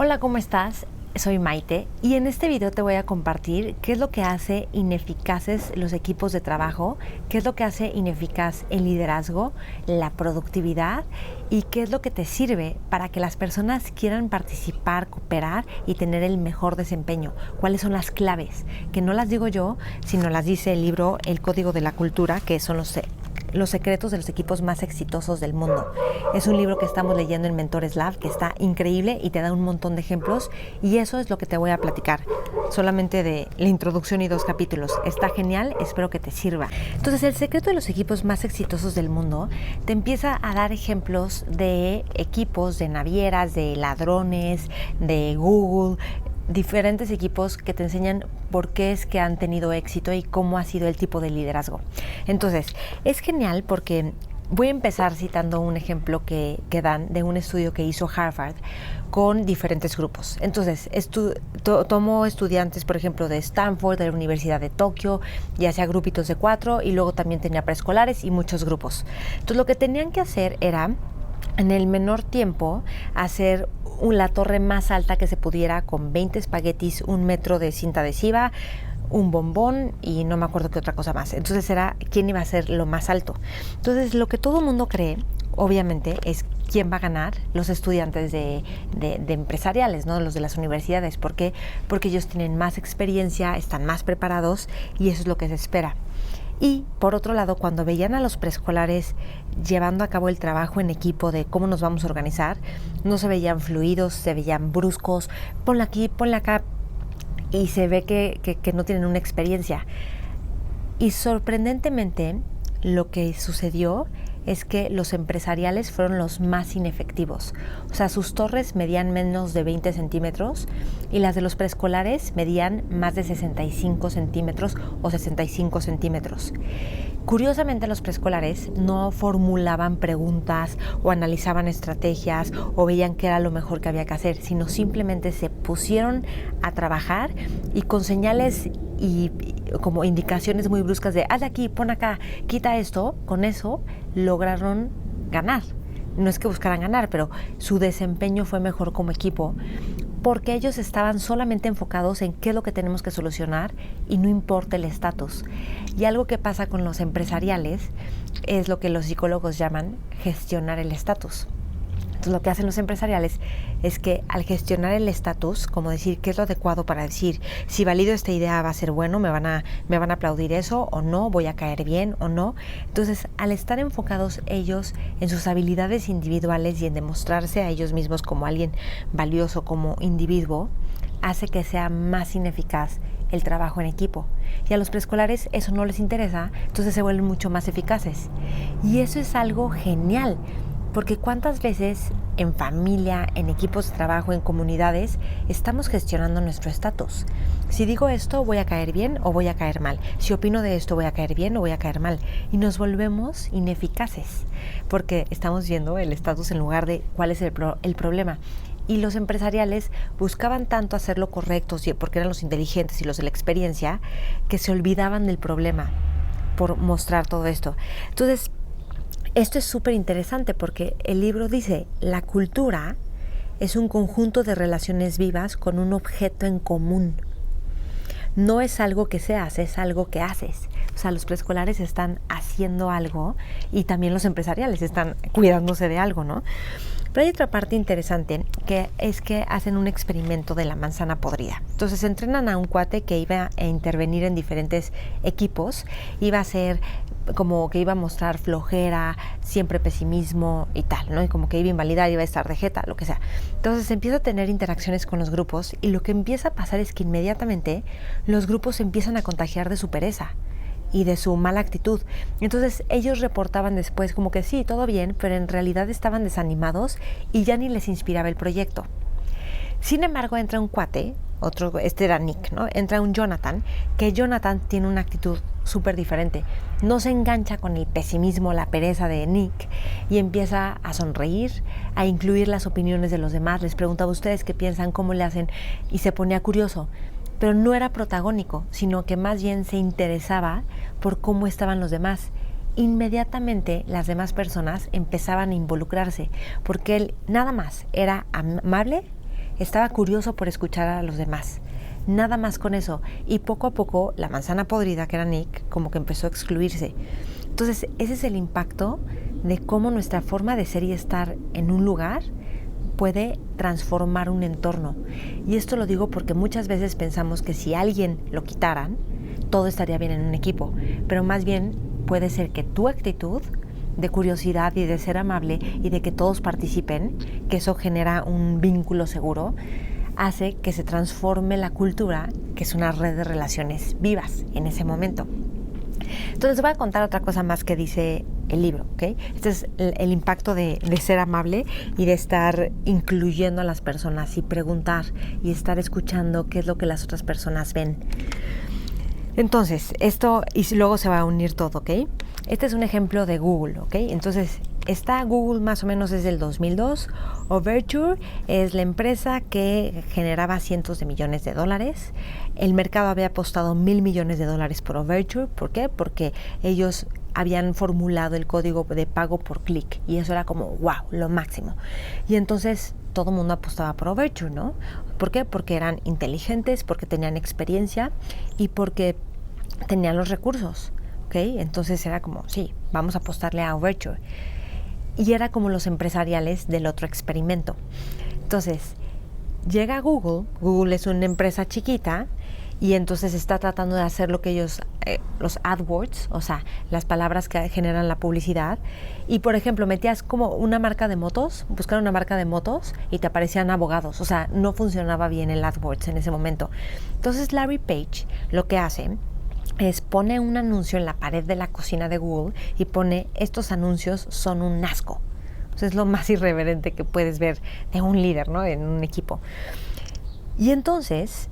Hola, ¿cómo estás? Soy Maite y en este video te voy a compartir qué es lo que hace ineficaces los equipos de trabajo, qué es lo que hace ineficaz el liderazgo, la productividad y qué es lo que te sirve para que las personas quieran participar, cooperar y tener el mejor desempeño. ¿Cuáles son las claves? Que no las digo yo, sino las dice el libro El Código de la Cultura, que son los secretos de los equipos más exitosos del mundo. Es un libro que estamos leyendo en Mentores Lab, que está increíble y te da un montón de ejemplos, y eso es lo que te voy a platicar, solamente de la introducción y 2 capítulos. Está genial, espero que te sirva. Entonces, el secreto de los equipos más exitosos del mundo te empieza a dar ejemplos de equipos, de navieras, de ladrones, de Google, diferentes equipos que te enseñan por qué es que han tenido éxito y cómo ha sido el tipo de liderazgo. Entonces, es genial porque voy a empezar citando un ejemplo que dan de un estudio que hizo Harvard con diferentes grupos. Entonces, tomó estudiantes, por ejemplo, de Stanford, de la Universidad de Tokio, y hacía grupitos de 4, y luego también tenía preescolares y muchos grupos. Entonces, lo que tenían que hacer era, en el menor tiempo, hacer la torre más alta que se pudiera con 20 espaguetis, 1 metro de cinta adhesiva, un bombón y no me acuerdo qué otra cosa más. Entonces era quién iba a ser lo más alto. Entonces lo que todo el mundo cree, obviamente, es quién va a ganar: los estudiantes de empresariales, ¿no? Los de las universidades. ¿Por qué? Porque ellos tienen más experiencia, están más preparados y eso es lo que se espera. Y por otro lado, cuando veían a los preescolares llevando a cabo el trabajo en equipo de cómo nos vamos a organizar, no se veían fluidos, se veían bruscos, ponla aquí, ponla acá, y se ve que no tienen una experiencia. Y sorprendentemente, lo que sucedió es que los empresariales fueron los más inefectivos. O sea, sus torres medían menos de 20 centímetros y las de los preescolares medían más de 65 centímetros o 65 centímetros. Curiosamente, los preescolares no formulaban preguntas o analizaban estrategias o veían qué era lo mejor que había que hacer, sino simplemente se pusieron a trabajar y con señales y como indicaciones muy bruscas de haz de aquí, pon acá, quita esto, con eso lograron ganar. No es que buscaran ganar, pero su desempeño fue mejor como equipo porque ellos estaban solamente enfocados en qué es lo que tenemos que solucionar y no importa el estatus. Y algo que pasa con los empresariales es lo que los psicólogos llaman gestionar el estatus. Entonces, lo que hacen los empresariales es que al gestionar el estatus, como decir qué es lo adecuado para decir si valido esta idea va a ser bueno, me van a aplaudir eso o no, voy a caer bien o no. Entonces, al estar enfocados ellos en sus habilidades individuales y en demostrarse a ellos mismos como alguien valioso como individuo, hace que sea más ineficaz el trabajo en equipo. Y a los preescolares eso no les interesa, entonces se vuelven mucho más eficaces. Y eso es algo genial. Porque cuántas veces en familia, en equipos de trabajo, en comunidades, estamos gestionando nuestro estatus. Si digo esto, ¿voy a caer bien o voy a caer mal? Si opino de esto, ¿voy a caer bien o voy a caer mal? Y nos volvemos ineficaces porque estamos viendo el estatus en lugar de cuál es el problema. Y los empresariales buscaban tanto hacer lo correcto porque eran los inteligentes y los de la experiencia, que se olvidaban del problema por mostrar todo esto. Entonces, esto es súper interesante porque el libro dice, la cultura es un conjunto de relaciones vivas con un objeto en común. No es algo que se hace, es algo que haces. O sea, los preescolares están haciendo algo y también los empresariales están cuidándose de algo, ¿no? Pero hay otra parte interesante, que es que hacen un experimento de la manzana podrida. Entonces entrenan a un cuate que iba a intervenir en diferentes equipos, iba a ser como que iba a mostrar flojera, siempre pesimismo y tal, ¿no? Y como que iba a invalidar, iba a estar de jeta, lo que sea. Entonces empieza a tener interacciones con los grupos y lo que empieza a pasar es que inmediatamente los grupos se empiezan a contagiar de su pereza y de su mala actitud. Entonces ellos reportaban después como que sí, todo bien, pero en realidad estaban desanimados y ya ni les inspiraba el proyecto. Sin embargo, entra un cuate, este era Nick, ¿no? Entra un Jonathan, que Jonathan tiene una actitud súper diferente. No se engancha con el pesimismo, la pereza de Nick y empieza a sonreír, a incluir las opiniones de los demás. Les preguntaba a ustedes qué piensan, cómo le hacen y se ponía curioso. Pero no era protagónico, sino que más bien se interesaba por cómo estaban los demás. Inmediatamente las demás personas empezaban a involucrarse porque él nada más era amable, estaba curioso por escuchar a los demás. Nada más con eso. Y poco a poco la manzana podrida, que era Nick, como que empezó a excluirse. Entonces, ese es el impacto de cómo nuestra forma de ser y estar en un lugar puede transformar un entorno. Y esto lo digo porque muchas veces pensamos que si alguien lo quitaran, todo estaría bien en un equipo. Pero más bien puede ser que tu actitud de curiosidad y de ser amable y de que todos participen, que eso genera un vínculo seguro, hace que se transforme la cultura, que es una red de relaciones vivas en ese momento. Entonces les voy a contar otra cosa más que dice el libro, ¿ok? Este es el impacto de ser amable y de estar incluyendo a las personas y preguntar y estar escuchando qué es lo que las otras personas ven. Entonces, esto, y luego se va a unir todo, ¿ok? Este es un ejemplo de Google, ¿ok? Entonces, está Google más o menos desde el 2002. Overture es la empresa que generaba cientos de millones de dólares. El mercado había apostado $1,000 millones por Overture. ¿Por qué? Porque ellos habían formulado el código de pago por clic y eso era como, wow, lo máximo. Y entonces todo el mundo apostaba por Overture, ¿no? ¿Por qué? Porque eran inteligentes, porque tenían experiencia y porque tenían los recursos, ¿ok? Entonces era como, sí, vamos a apostarle a Overture. Y era como los empresariales del otro experimento. Entonces, llega Google. Google es una empresa chiquita y entonces está tratando de hacer lo que ellos, los AdWords, o sea, las palabras que generan la publicidad. Y, por ejemplo, metías como una marca de motos, buscar una marca de motos y te aparecían abogados. O sea, no funcionaba bien el AdWords en ese momento. Entonces, Larry Page lo que hace es pone un anuncio en la pared de la cocina de Google y pone, estos anuncios son un asco. Eso es lo más irreverente que puedes ver de un líder, ¿no? En un equipo. Y entonces,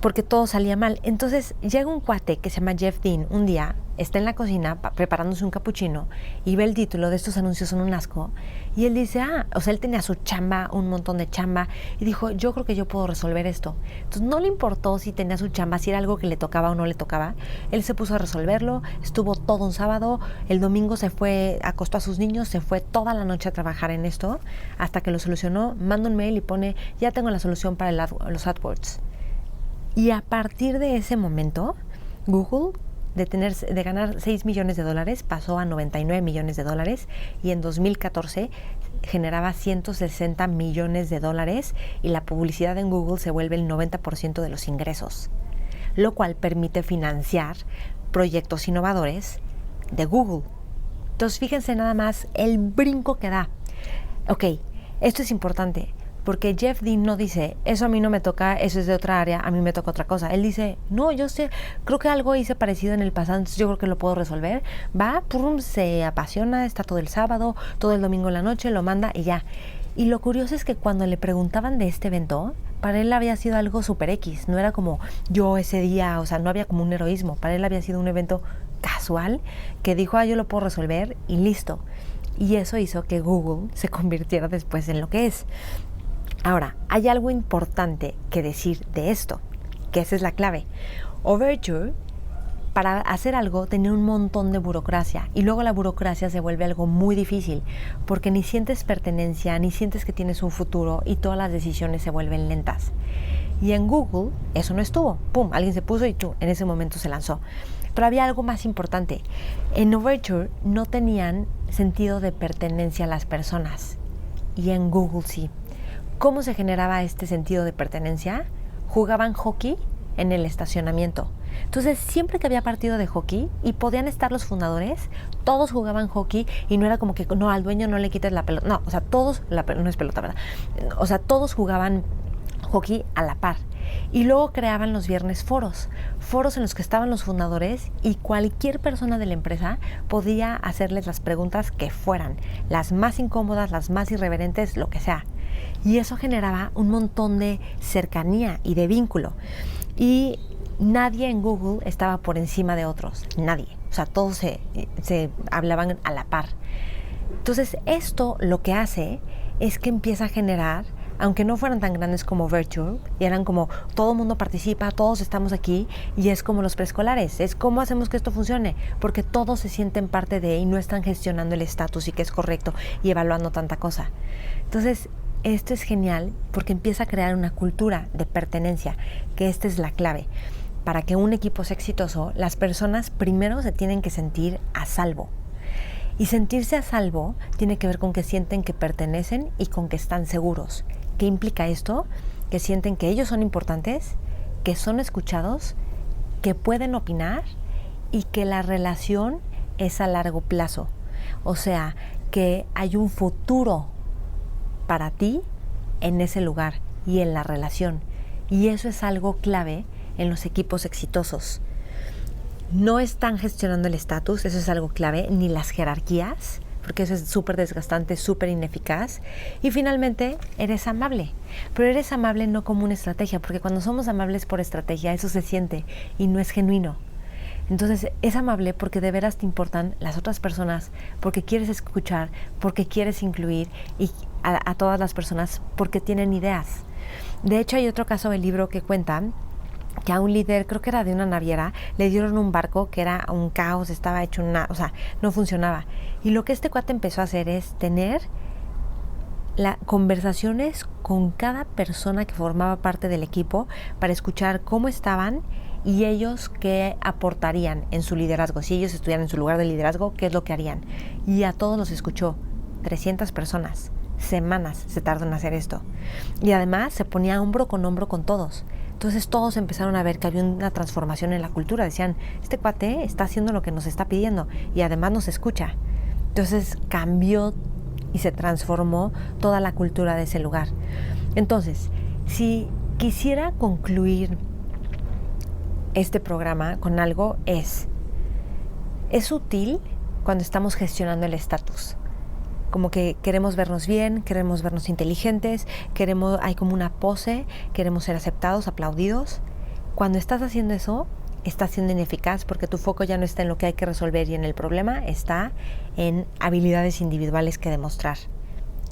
porque todo salía mal, entonces llega un cuate que se llama Jeff Dean un día, está en la cocina preparándose un capuchino y ve el título de estos anuncios son un asco y él dice, o sea, él tenía su chamba, un montón de chamba y dijo, yo creo que yo puedo resolver esto. Entonces no le importó si tenía su chamba, si era algo que le tocaba o no le tocaba, él se puso a resolverlo, estuvo todo un sábado, el domingo se fue, acostó a sus niños, se fue toda la noche a trabajar en esto hasta que lo solucionó, manda un mail y pone, ya tengo la solución para los AdWords. Y a partir de ese momento, Google de ganar $6 millones pasó a $99 millones y en 2014 generaba $160 millones y la publicidad en Google se vuelve el 90% de los ingresos, lo cual permite financiar proyectos innovadores de Google. Entonces fíjense nada más el brinco que da. Ok, esto es importante. Porque Jeff Dean no dice, eso a mí no me toca, eso es de otra área, a mí me toca otra cosa. Él dice, no, yo sé, creo que algo hice parecido en el pasado, entonces yo creo que lo puedo resolver. Va, pum, se apasiona, está todo el sábado, todo el domingo en la noche, lo manda y ya. Y lo curioso es que cuando le preguntaban de este evento, para él había sido algo super X, no era como yo ese día, o sea, no había como un heroísmo. Para él había sido un evento casual que dijo, yo lo puedo resolver y listo. Y eso hizo que Google se convirtiera después en lo que es. Ahora, hay algo importante que decir de esto, que esa es la clave. Overture, para hacer algo, tenía un montón de burocracia y luego la burocracia se vuelve algo muy difícil porque ni sientes pertenencia, ni sientes que tienes un futuro y todas las decisiones se vuelven lentas. Y en Google eso no estuvo. ¡Pum! Alguien se puso y en ese momento se lanzó. Pero había algo más importante. En Overture no tenían sentido de pertenencia a las personas y en Google sí. ¿Cómo se generaba este sentido de pertenencia? Jugaban hockey en el estacionamiento. Entonces, siempre que había partido de hockey y podían estar los fundadores, todos jugaban hockey y no era como que no, al dueño no le quites la pelota. No, o sea, todos, no es pelota, ¿verdad? O sea, todos jugaban hockey a la par. Y luego creaban los viernes foros en los que estaban los fundadores y cualquier persona de la empresa podía hacerles las preguntas que fueran, las más incómodas, las más irreverentes, lo que sea. Y eso generaba un montón de cercanía y de vínculo. Y nadie en Google estaba por encima de otros, nadie. O sea, todos se hablaban a la par. Entonces, esto lo que hace es que empieza a generar, aunque no fueran tan grandes como Virtual, y eran como todo el mundo participa, todos estamos aquí, y es como los preescolares, es cómo hacemos que esto funcione, porque todos se sienten parte de y no están gestionando el estatus y que es correcto y evaluando tanta cosa. Entonces, esto es genial porque empieza a crear una cultura de pertenencia, que esta es la clave. Para que un equipo sea exitoso, las personas primero se tienen que sentir a salvo. Y sentirse a salvo tiene que ver con que sienten que pertenecen y con que están seguros. ¿Qué implica esto? Que sienten que ellos son importantes, que son escuchados, que pueden opinar y que la relación es a largo plazo. O sea, que hay un futuro para ti en ese lugar y en la relación. Y eso es algo clave en los equipos exitosos. No están gestionando el estatus, eso es algo clave, ni las jerarquías, porque eso es súper desgastante, súper ineficaz. Y finalmente, eres amable. Pero eres amable no como una estrategia, porque cuando somos amables por estrategia, eso se siente y no es genuino. Entonces, es amable porque de veras te importan las otras personas, porque quieres escuchar, porque quieres incluir y a todas las personas, porque tienen ideas. De hecho, hay otro caso del libro que cuenta que a un líder, creo que era de una naviera, le dieron un barco que era un caos, estaba hecho no funcionaba. Y lo que este cuate empezó a hacer es tener conversaciones con cada persona que formaba parte del equipo para escuchar cómo estaban y ellos qué aportarían en su liderazgo. Si ellos estuvieran en su lugar de liderazgo, ¿qué es lo que harían? Y a todos los escuchó. 300 personas. Semanas se tardó en hacer esto. Y además se ponía hombro con todos. Entonces todos empezaron a ver que había una transformación en la cultura. Decían, este cuate está haciendo lo que nos está pidiendo y además nos escucha. Entonces cambió y se transformó toda la cultura de ese lugar. Entonces, si quisiera concluir este programa con algo es útil cuando estamos gestionando el estatus. Como que queremos vernos bien, queremos vernos inteligentes, hay como una pose, queremos ser aceptados, aplaudidos. Cuando estás haciendo eso, estás siendo ineficaz porque tu foco ya no está en lo que hay que resolver y en el problema, está en habilidades individuales que demostrar.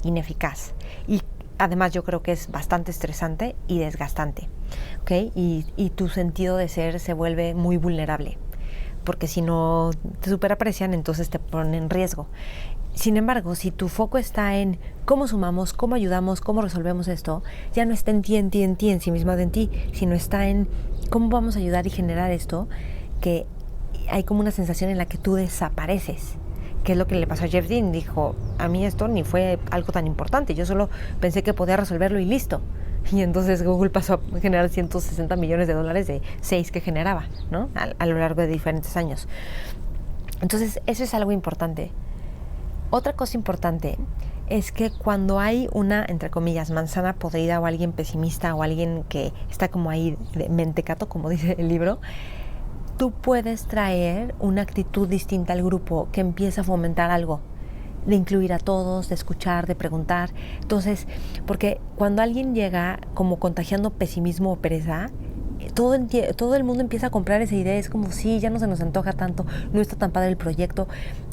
Ineficaz. Y además yo creo que es bastante estresante y desgastante, ¿okay? Y tu sentido de ser se vuelve muy vulnerable, porque si no te superaprecian, entonces te ponen en riesgo. Sin embargo, si tu foco está en cómo sumamos, cómo ayudamos, cómo resolvemos esto, ya no está en ti, en sí mismo de ti, sino está en cómo vamos a ayudar y generar esto, que hay como una sensación en la que tú desapareces. ¿Qué es lo que le pasó a Jeff Dean? Dijo, a mí esto ni fue algo tan importante, yo solo pensé que podía resolverlo y listo. Y entonces Google pasó a generar $160 millones de 6 que generaba, ¿no? A lo largo de diferentes años. Entonces, eso es algo importante. Otra cosa importante es que cuando hay una, entre comillas, manzana podrida o alguien pesimista o alguien que está como ahí de mentecato, como dice el libro, tú puedes traer una actitud distinta al grupo que empieza a fomentar algo, de incluir a todos, de escuchar, de preguntar. Entonces, porque cuando alguien llega como contagiando pesimismo o pereza, todo el mundo empieza a comprar esa idea. Es como, sí, ya no se nos antoja tanto, no está tan padre el proyecto.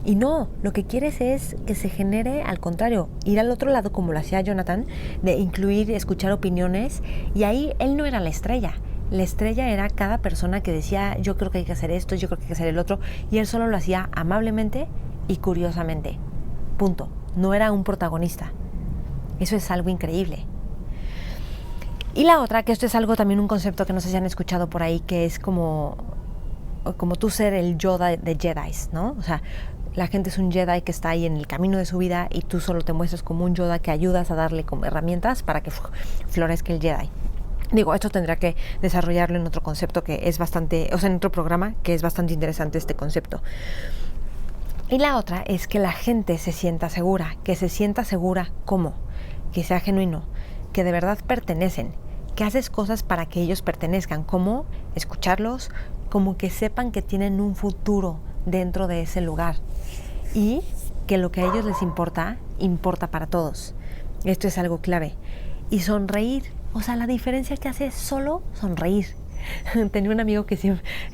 Y no, lo que quieres es que se genere, al contrario, ir al otro lado como lo hacía Jonathan, de incluir, escuchar opiniones. Y ahí él no era la estrella. La estrella era cada persona que decía, yo creo que hay que hacer esto, yo creo que hay que hacer el otro. Y él solo lo hacía amablemente y curiosamente. Punto. No era un protagonista. Eso es algo increíble. Y la otra, que esto es algo también, un concepto que no sé si han escuchado por ahí, que es como tú ser el Yoda de Jedis, ¿no? O sea, la gente es un Jedi que está ahí en el camino de su vida y tú solo te muestras como un Yoda que ayudas a darle como herramientas para que florezca el Jedi. Digo, esto tendrá que desarrollarlo en otro concepto que es bastante, o sea, en otro programa que es bastante interesante este concepto. Y la otra es que la gente se sienta segura, ¿cómo? Que sea genuino, que de verdad pertenecen, que haces cosas para que ellos pertenezcan, como escucharlos, como que sepan que tienen un futuro dentro de ese lugar y que lo que a ellos les importa para todos. Esto es algo clave. Y sonreír, o sea, la diferencia que hace es solo sonreír. Tenía un amigo que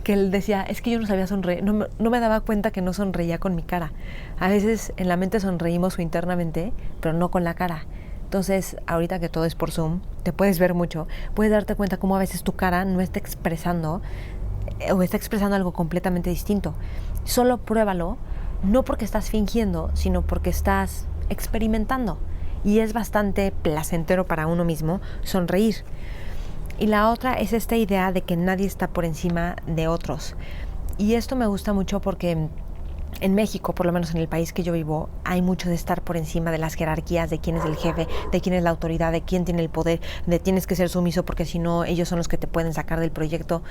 él decía, es que yo no sabía sonreír, no me daba cuenta que no sonreía con mi cara. A veces en la mente sonreímos o internamente, pero no con la cara. Entonces, ahorita que todo es por Zoom, te puedes ver mucho, puedes darte cuenta cómo a veces tu cara no está expresando o está expresando algo completamente distinto. Solo pruébalo, no porque estás fingiendo, sino porque estás experimentando. y es bastante placentero para uno mismo sonreír. Y la otra es esta idea de que nadie está por encima de otros. Y esto me gusta mucho porque en México, por lo menos en el país que yo vivo, hay mucho de estar por encima de las jerarquías, de quién es el jefe, de quién es la autoridad, de quién tiene el poder, de tienes que ser sumiso porque si no, ellos son los que te pueden sacar del proyecto.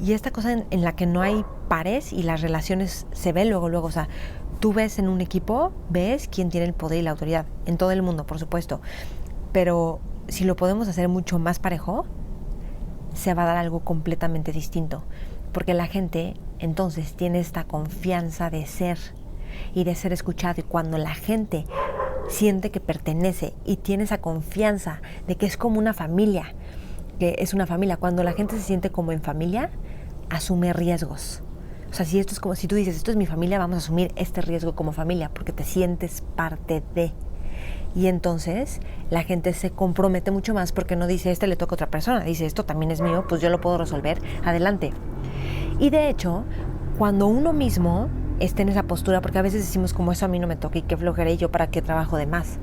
Y esta cosa en la que no hay pares y las relaciones se ven luego, o sea, tú ves en un equipo, ves quién tiene el poder y la autoridad, en todo el mundo, por supuesto. Pero si lo podemos hacer mucho más parejo, se va a dar algo completamente distinto. Porque la gente entonces tiene esta confianza de ser y de ser escuchado. Y cuando la gente siente que pertenece y tiene esa confianza de que es como una familia, que es una familia, cuando la gente se siente como en familia, asume riesgos. O sea, si esto es como, si tú dices, esto es mi familia, vamos a asumir este riesgo como familia, porque te sientes parte de. Y entonces la gente se compromete mucho más porque no dice, este le toca a otra persona, dice, esto también es mío, pues yo lo puedo resolver, adelante. Y de hecho, cuando uno mismo esté en esa postura, porque a veces decimos como eso a mí no me toca y qué flojera y yo para qué trabajo de más,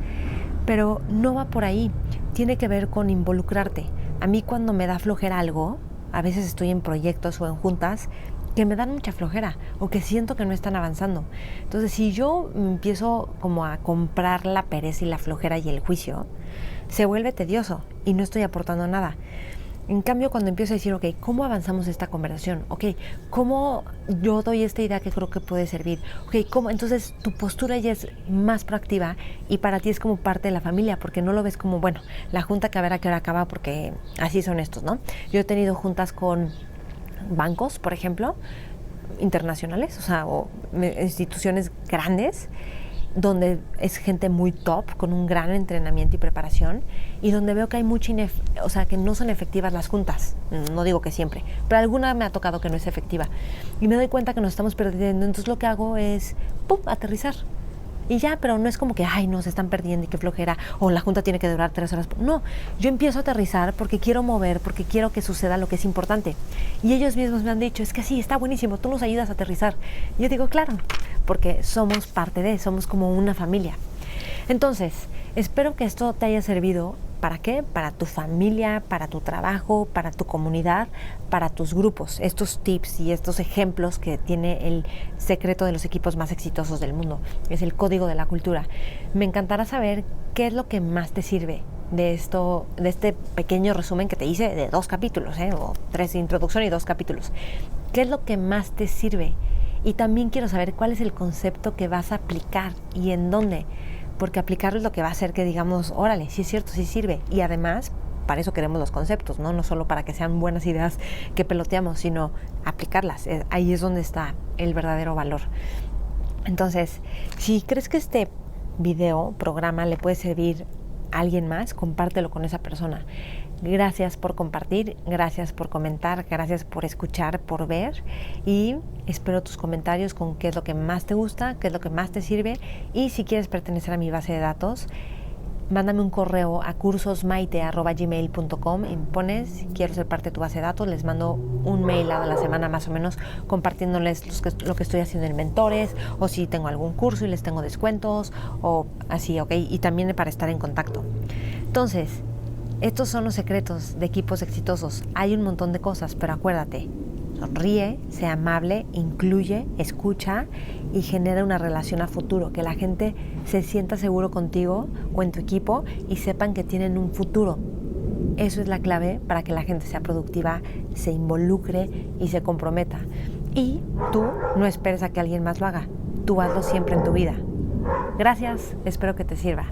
pero no va por ahí, tiene que ver con involucrarte. A mí cuando me da flojera algo, a veces estoy en proyectos o en juntas que me dan mucha flojera o que siento que no están avanzando. Entonces, si yo empiezo como a comprar la pereza y la flojera y el juicio, se vuelve tedioso y no estoy aportando nada. En cambio, cuando empiezo a decir, ok, ¿cómo avanzamos esta conversación? Ok, ¿cómo yo doy esta idea que creo que puede servir? Ok, ¿cómo? Entonces tu postura ya es más proactiva y para ti es como parte de la familia, porque no lo ves como, bueno, la junta que a ver a qué hora acaba, porque así son estos, ¿no? Yo he tenido juntas con bancos, por ejemplo, internacionales, o sea, o instituciones grandes, donde es gente muy top, con un gran entrenamiento y preparación, y donde veo que hay mucha o sea, que no son efectivas las juntas. No digo que siempre, pero alguna me ha tocado que no es efectiva. Y me doy cuenta que nos estamos perdiendo, entonces lo que hago es, ¡pum!, aterrizar. Y ya, pero no es como que, ay, no, se están perdiendo y qué flojera, o la junta tiene que durar 3 horas. No, yo empiezo a aterrizar porque quiero mover, porque quiero que suceda lo que es importante. Y ellos mismos me han dicho, es que sí, está buenísimo, tú nos ayudas a aterrizar. Y yo digo, claro, porque somos parte de, somos como una familia. Entonces, espero que esto te haya servido. ¿Para qué? Para tu familia, para tu trabajo, para tu comunidad, para tus grupos. Estos tips y estos ejemplos que tiene el secreto de los equipos más exitosos del mundo. Es el código de la cultura. Me encantará saber qué es lo que más te sirve de esto, de este pequeño resumen que te hice de 2 capítulos, o 3 de introducción y 2 capítulos. ¿Qué es lo que más te sirve? Y también quiero saber cuál es el concepto que vas a aplicar y en dónde. Porque aplicarlo es lo que va a hacer que digamos, órale, sí es cierto, sí sirve. Y además, para eso queremos los conceptos, ¿no? No solo para que sean buenas ideas que peloteamos, sino aplicarlas. Ahí es donde está el verdadero valor. Entonces, si crees que este video, programa, le puede servir a alguien más, compártelo con esa persona. Gracias por compartir, gracias por comentar, gracias por escuchar, por ver, y espero tus comentarios con qué es lo que más te gusta, qué es lo que más te sirve, y si quieres pertenecer a mi base de datos, mándame un correo a cursosmaite@gmail.com y pones, quiero ser parte de tu base de datos, les mando un mail a la semana más o menos compartiéndoles lo que estoy haciendo en Mentores, o si tengo algún curso y les tengo descuentos, o así, ¿ok? Y también para estar en contacto. Entonces, estos son los secretos de equipos exitosos. Hay un montón de cosas, pero acuérdate, sonríe, sea amable, incluye, escucha y genera una relación a futuro, que la gente se sienta seguro contigo o en tu equipo y sepan que tienen un futuro. Eso es la clave para que la gente sea productiva, se involucre y se comprometa. Y tú no esperes a que alguien más lo haga, tú hazlo siempre en tu vida. Gracias, espero que te sirva.